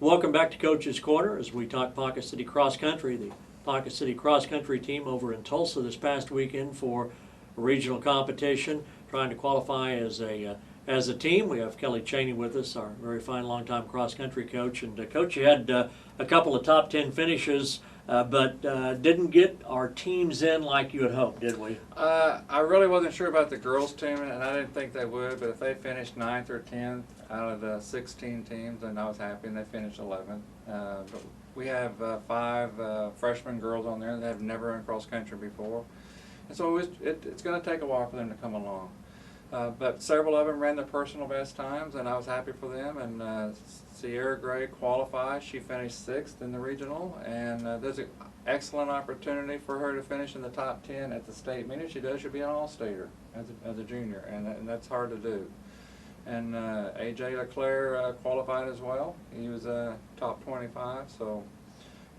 Welcome back to Coach's Corner as we talk Ponca City Cross Country. The Ponca City Cross Country team over in Tulsa this past weekend for a regional competition, trying to qualify as a team. We have Kelly Chaney with us, our very fine longtime cross country coach. And Coach, you had a couple of top 10 finishes, but didn't get our teams in like you had hoped, did we? I really wasn't sure about the girls' team, and I didn't think they would, but if they finished 9th or 10th out of the 16 teams, then I was happy, and they finished 11th. But we have 5 freshman girls on there that have never run cross country before, and so it's going to take a while for them to come along. But several of them ran their personal best times, and I was happy for them. And Sierra Gray qualified. She finished 6th in the regional, and there's an excellent opportunity for her to finish in the top 10 at the state meeting. If she does, she'll be an all-stater as a junior, and that's hard to do. And A.J. LeClaire qualified as well. He was top 25, so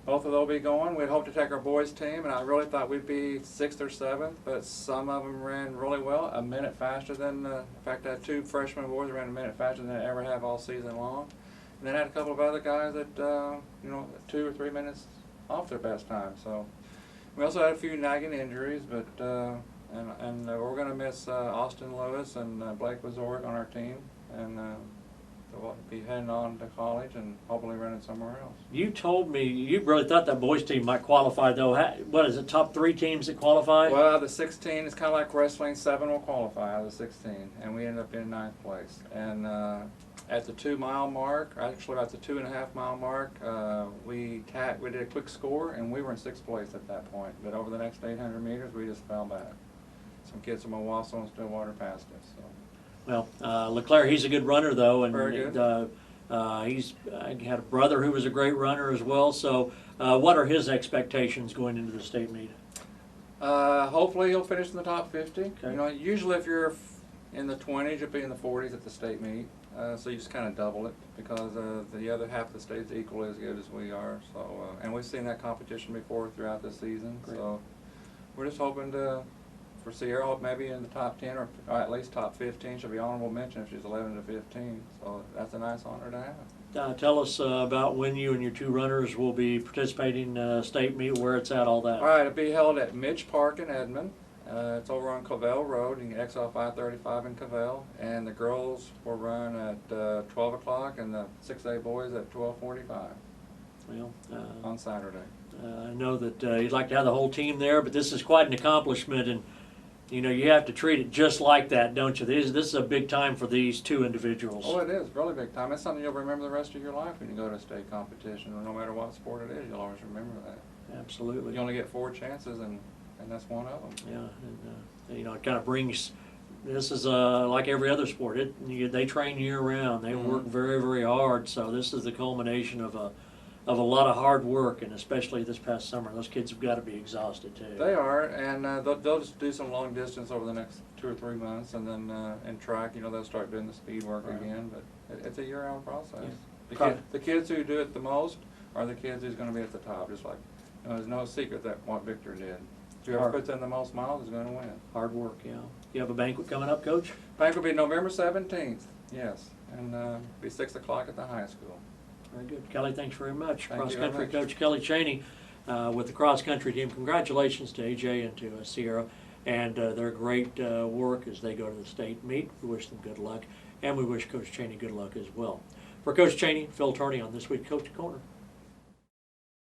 both of them will be going. We'd hoped to take our boys' team, and I really thought we'd be 6th or 7th, but some of them ran really well, a minute faster than, in fact, I had 2 freshman boys that ran a minute faster than they ever have all season long. And then I had a couple of other guys that, 2 or 3 minutes off their best time. So we also had a few nagging injuries, but we're going to miss Austin Lewis and Blake Wazorek on our team, and we'll be heading on to college and hopefully running somewhere else. You told me you really thought that boys team might qualify, though. What is it, top 3 teams that qualify? Well, the 16 is kind of like wrestling. 7 will qualify out of the 16, and we ended up in 9th place. And at the 2-mile mark, actually at the 2.5-mile mark, we did a quick score, and we were in 6th place at that point. But over the next 800 meters, we just fell back. Some kids from Owasso and Stillwater passed us. So. Well, LeClaire, he's a good runner, though, and Very good. He's had a brother who was a great runner as well. So what are his expectations going into the state meet? Hopefully he'll finish in the top 50. Okay. Usually if you're in the 20s, you'll be in the 40s at the state meet. So you just kind of double it because the other half of the state's equally as good as we are. So and we've seen that competition before throughout the season. Great. So we're just hoping for Sierra, maybe in the top 10 or at least top 15. She'll be honorable mention if she's 11 to 15. So that's a nice honor to have. Tell us about when you and your 2 runners will be participating in state meet, where it's at, all that. All right, it'll be held at Midge Park in Edmond. It's over on Cavell Road. You can exit off I-35 in Cavell. And the girls will run at 12 o'clock and the 6A boys at 12:45 Well, on Saturday. I know that you'd like to have the whole team there, but this is quite an accomplishment, and you have to treat it just like that, don't you? This is a big time for these 2 individuals. Oh, it is really big time. It's something you'll remember the rest of your life when you go to a state competition, or no matter what sport it is, you'll always remember that. Absolutely. You only get 4 chances, and that's one of them. Yeah, and it kind of brings. This is like every other sport. They train year round. They work very, very hard. So this is the culmination of a lot of hard work, and especially this past summer, those kids have got to be exhausted too. They are, and they'll just do some long distance over the next 2 or 3 months, and then in track, they'll start doing the speed work again. But it's a year-round process. Yeah. The kids who do it the most are the kids who's going to be at the top. Just like there's no secret that what Victor did. Whoever puts in the most miles is going to win. Hard work, yeah. You have a banquet coming up, Coach? Banquet will be November 17th. Yes, and be 6 o'clock at the high school. Very good. Kelly, thanks very much. Thank you Cross-country very much. Coach Kelly Chaney with the cross-country team. Congratulations to AJ and to Sierra and their great work as they go to the state meet. We wish them good luck, and we wish Coach Chaney good luck as well. For Coach Chaney, Phil Turney on This Week Coach Corner.